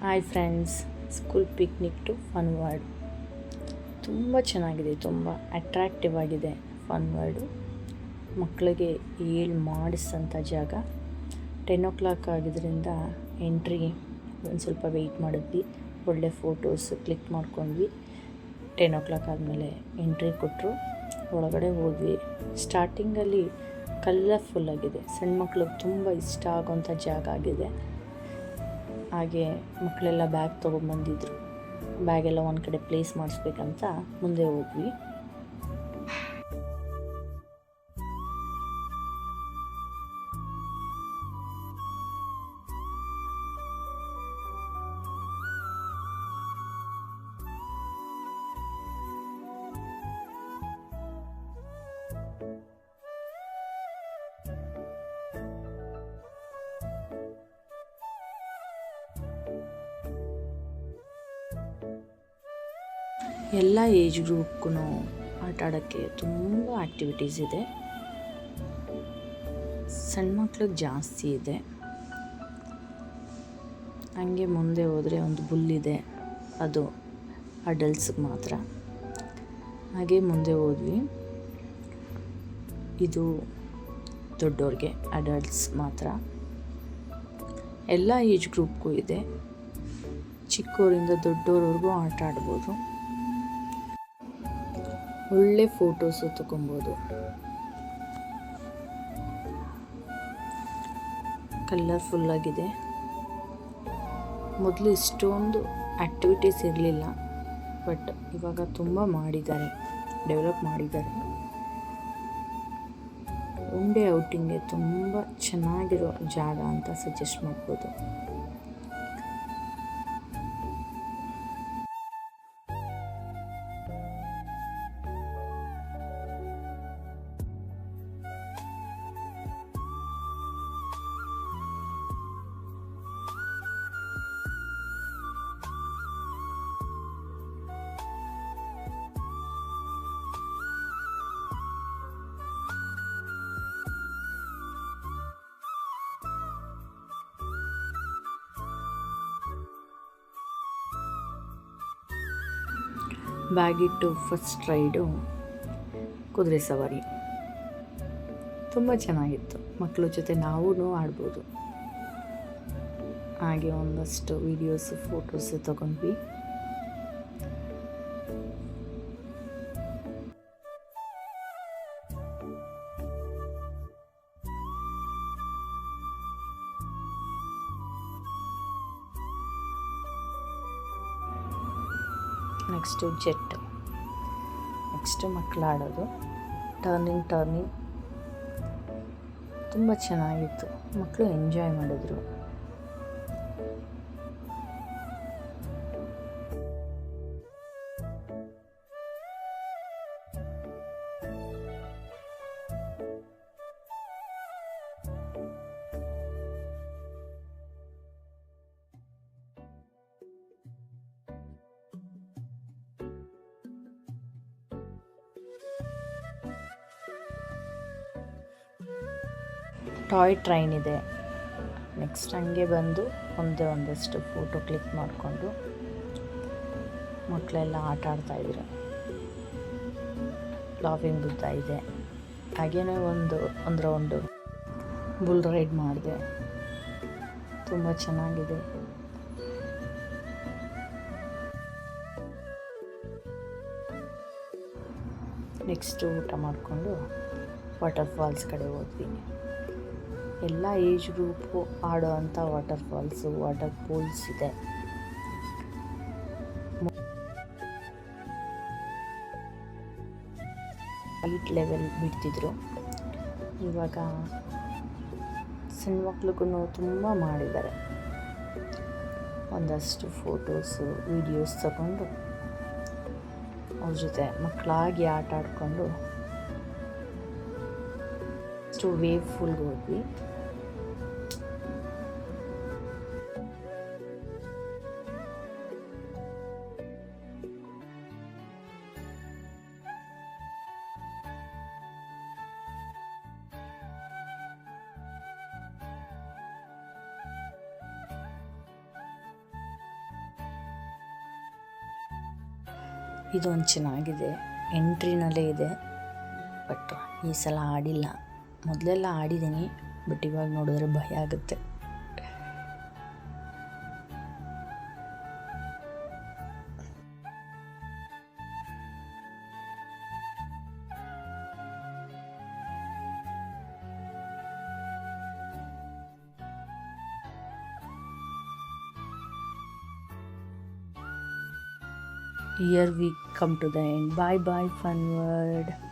Hi friends, school picnic to Fun World ತುಂಬ ಚೆನ್ನಾಗಿದೆ, ತುಂಬ ಅಟ್ರಾಕ್ಟಿವ್ ಆಗಿದೆ. ಫನ್ ವರ್ಲ್ಡು ಮಕ್ಕಳಿಗೆ ಹೇಳಿ ಮಾಡಿಸೋಂಥ ಜಾಗ. 10 o'clock ಆಗಿದ್ದರಿಂದ ಎಂಟ್ರಿ ಒಂದು ಸ್ವಲ್ಪ ವೆಯ್ಟ್ ಮಾಡಿದ್ವಿ. ಒಳ್ಳೆ ಫೋಟೋಸ್ ಕ್ಲಿಕ್ ಮಾಡ್ಕೊಂಡ್ವಿ. 10 o'clock ಆದಮೇಲೆ ಎಂಟ್ರಿ ಕೊಟ್ಟರು. ಒಳಗಡೆ ಹೋದ್ವಿ. ಸ್ಟಾರ್ಟಿಂಗಲ್ಲಿ ಕಲರ್ಫುಲ್ಲಾಗಿದೆ, ಸಣ್ಣ ಮಕ್ಳಿಗೆ ತುಂಬ ಇಷ್ಟ ಆಗೋಂಥ ಜಾಗ ಆಗಿದೆ. ಹಾಗೆ ಮಕ್ಕಳೆಲ್ಲ ಬ್ಯಾಗ್ ತೊಗೊಂಬಂದಿದ್ರು. ಬ್ಯಾಗೆಲ್ಲ ಒಂದು ಕಡೆ ಪ್ಲೇಸ್ ಮಾಡಿಸ್ಬೇಕಂತ ಮುಂದೆ ಹೋದ್ವಿ. ಎಲ್ಲ ಏಜ್ ಗ್ರೂಪ್ಗೂ ಆಟ ಆಡೋಕ್ಕೆ ತುಂಬ ಆ್ಯಕ್ಟಿವಿಟೀಸ್ ಇದೆ. ಸಣ್ಣ ಮಕ್ಳಿಗೆ ಜಾಸ್ತಿ ಇದೆ. ಹಂಗೆ ಮುಂದೆ ಹೋದರೆ ಒಂದು ಬುಲ್ಲಿದೆ, ಅದು ಅಡಲ್ಟ್ಸ್ಗೆ ಮಾತ್ರ. ಹಾಗೆ ಮುಂದೆ ಹೋದ್ವಿ. ಇದು ದೊಡ್ಡವ್ರಿಗೆ, ಅಡಲ್ಟ್ಸ್ ಮಾತ್ರ. ಎಲ್ಲ ಏಜ್ ಗ್ರೂಪ್ಗೂ ಇದೆ. ಚಿಕ್ಕವರಿಂದ ದೊಡ್ಡವ್ರವರೆಗೂ ಆಟ ಆಡ್ಬೋದು. ಒಳ್ಳೆ ಫೋಟೋಸು ತಗೊಬೋದು. ಕಲರ್ಫುಲ್ಲಾಗಿದೆ. ಮೊದಲು ಇಷ್ಟೊಂದು ಆ್ಯಕ್ಟಿವಿಟೀಸ್ ಇರಲಿಲ್ಲ, ಬಟ್ ಇವಾಗ ತುಂಬ ಮಾಡಿದ್ದಾರೆ, ಡೆವಲಪ್ ಮಾಡಿದ್ದಾರೆ. ಒನ್ ಡೇ ಔಟಿಂಗ್ಗೆ ತುಂಬ ಚೆನ್ನಾಗಿರೋ ಜಾಗ ಅಂತ ಸಜೆಸ್ಟ್ ಮಾಡ್ಬೋದು. ಬ್ಯಾಗಿಟ್ಟು ಫಸ್ಟ್ ರೈಡು ಕುದುರೆ ಸವಾರಿ ತುಂಬ ಚೆನ್ನಾಗಿತ್ತು. ಮಕ್ಕಳ ಜೊತೆ ನಾವೂ ಆಡ್ಬೋದು. ಹಾಗೆ ಒಂದಷ್ಟು ವೀಡಿಯೋಸು ಫೋಟೋಸು ತಗೊಂಡ್ವಿ. ನೆಕ್ಸ್ಟು ಜೆಟ್, ನೆಕ್ಸ್ಟು ಮಕ್ಕಳು ಆಡೋದು ಟರ್ನಿಂಗ್ ತುಂಬ ಚೆನ್ನಾಗಿತ್ತು. ಮಕ್ಕಳು ಎಂಜಾಯ್ ಮಾಡಿದ್ರು. ಟಾಯ್ ಟ್ರೈನ್ ಇದೆ. ನೆಕ್ಸ್ಟ್ ಹಂಗೆ ಬಂದು ಒಂದಷ್ಟು ಫೋಟೋ ಕ್ಲಿಕ್ ಮಾಡಿಕೊಂಡು ಮಕ್ಕಳೆಲ್ಲ ಆಟ ಆಡ್ತಾಯಿದ್ರು. ಲಾಫಿಂಗ್ ಬುದ್ಧ ಇದೆ. ಹಾಗೇ ಒಂದು ರೌಂಡು ಬುಲ್ ರೈಡ್ ಮಾಡಿದೆ. ತುಂಬ ಚೆನ್ನಾಗಿದೆ. ನೆಕ್ಸ್ಟು ಊಟ ಮಾಡಿಕೊಂಡು ವಾಟರ್ ಫಾಲ್ಸ್ ಕಡೆ ಹೋದ್ವಿ. ಎಲ್ಲ ಏಜ್ ಗ್ರೂಪು ಆಡೋ ಅಂಥ ವಾಟರ್ ಫಾಲ್ಸು, ವಾಟರ್ ಪೂಲ್ಸ್ ಇದೆ. ಹೈಟ್ ಲೆವೆಲ್ ಬಿಡ್ತಿದ್ರು. ಇವಾಗ ಸಣ್ಣ ಮಕ್ಳಿಗೂ ತುಂಬ ಮಾಡಿದ್ದಾರೆ. ಒಂದಷ್ಟು ಫೋಟೋಸು ವೀಡಿಯೋಸ್ ತಗೊಂಡು ಅವ್ರ ಜೊತೆ ಮಕ್ಕಳಾಗಿ ಆಟ ಆಡಿಕೊಂಡು ಅಷ್ಟು ವೇವ್ ಫುಲ್ಗೆ ಹೋದ್ವಿ. ಇದೊಂದು ಚೆನ್ನಾಗಿದೆ, ಎಂಟ್ರಿನಲ್ಲೇ ಇದೆ. ಬಟ್ ಈ ಸಲ ಆಡಿಲ್ಲ. ಮೊದಲೆಲ್ಲ ಆಡಿದ್ದೀನಿ, ಬಟ್ ಇವಾಗ ನೋಡಿದ್ರೆ ಭಯ ಆಗುತ್ತೆ. Here we come to the end. Bye bye, Fun World.